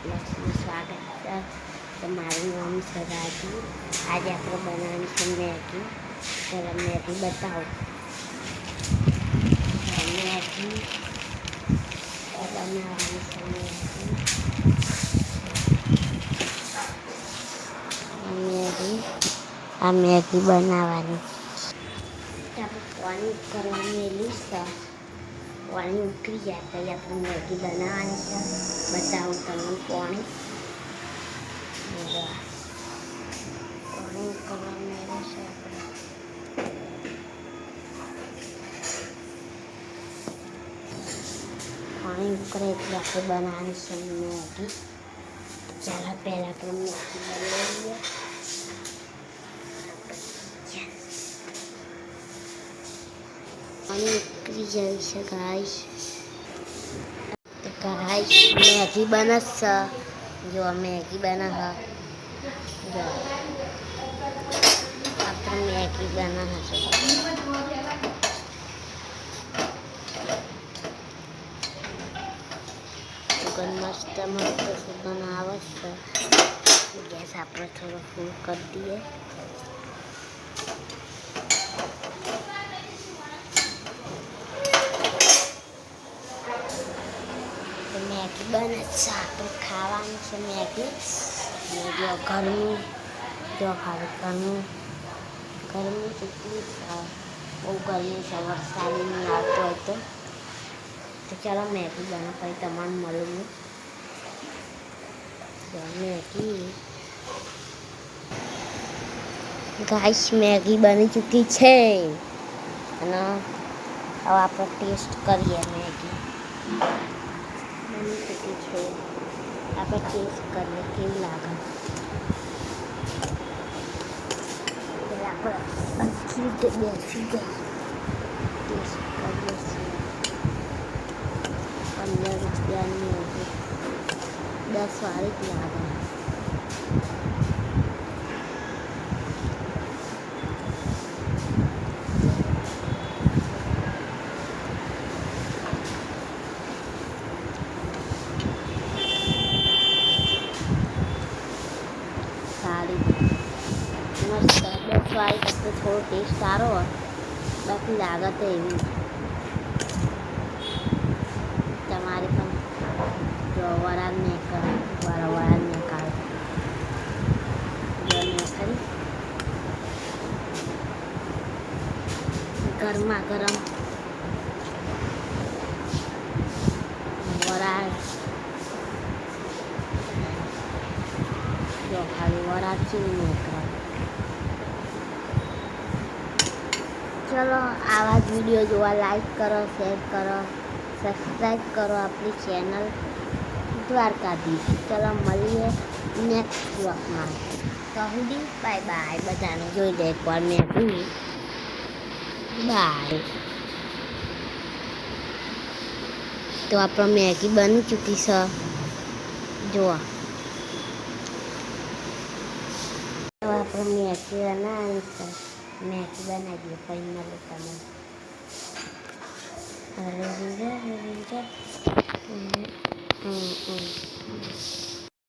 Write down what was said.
બ્લોગ્સમાં સ્વાગત છે. તમારું નામ છે રાજુ. આજે આપણે બનાવવાની છે મેગી. ચાલો મેગી બતાવો. મેગી બનાવવાની છે આ મેગી બનાવવાની. આપણે પાણી કરવા મેલી છે. પાણી ઉકળી જાય તો આપણે મેગી બનાવવાની છે. બતાવું તમને પાણી કરવા મેળવું છે. પાણી ઉકળે એટલે આપણે બનાવવાની છે મેગી. ચાલો પહેલાં આપણે મેગી બનાવીએ. પાણી ઉકળી જાય છે ગાઈસ. ગાઈસ મેગી બનશે. જો મેગી બના જો આપણે મેગી બનાવશે. મસ્ત મસ્ત સુગંધ આવે છે. ગેસ આપણે થોડો ફૂલ કરી દઈએ. મેગી બને છે. આપણે ખાવાનું છે મેગી. જો ઘરનું જો ખાવું ઘરનું કેટલી બહુ ગરમી છે. વરસાદ નહીં આવતો હોય તો ચાલો મેગી બને પછી તમારે મળવું. મેગી ગાઈસ મેગી બની ચૂકી છે અને હવે આપણે ટેસ્ટ કરીએ. મેગી બની ચૂકી છે. આપણે ટેસ્ટ કરીએ કેવી લાગે. આપણે આખી રીતે બેસી ગઈ ટેસ્ટ કરીએ છીએ. 15 રૂપિયાની 10 વાળી જ લાગે. સારી મસ્ત 10 વાળી કરતાં થોડો ટેસ્ટ સારો હોય. બાકી લાગે તો એવી તમારે પણ જો વરાળ નહીં કરે વરાળ નહીં કાઢે જો નહીં કરી ગરમા ગરમ વરાળ જો ખાલી વરાળ ચીવી નહીં કરે. ચલો આવા જ વિડીયો જોવા લાઈક કરો, શેર કરો, સબસ્ક્રાઈબ કરો આપણી ચેનલ દ્વારકાધીશ. ચલો મળીએ નેક્સ્ટ બ્લોગમાં. તો સુધી બાય બાય. બધાને જોઈ લે એકવાર મેગી. બાય. તો આપણે મેગી બની ચૂકી છે. જુઓ આપણે મેગી બનાવી છે. મેગી બનાવી દઈએ પછી મળે તમે. અરે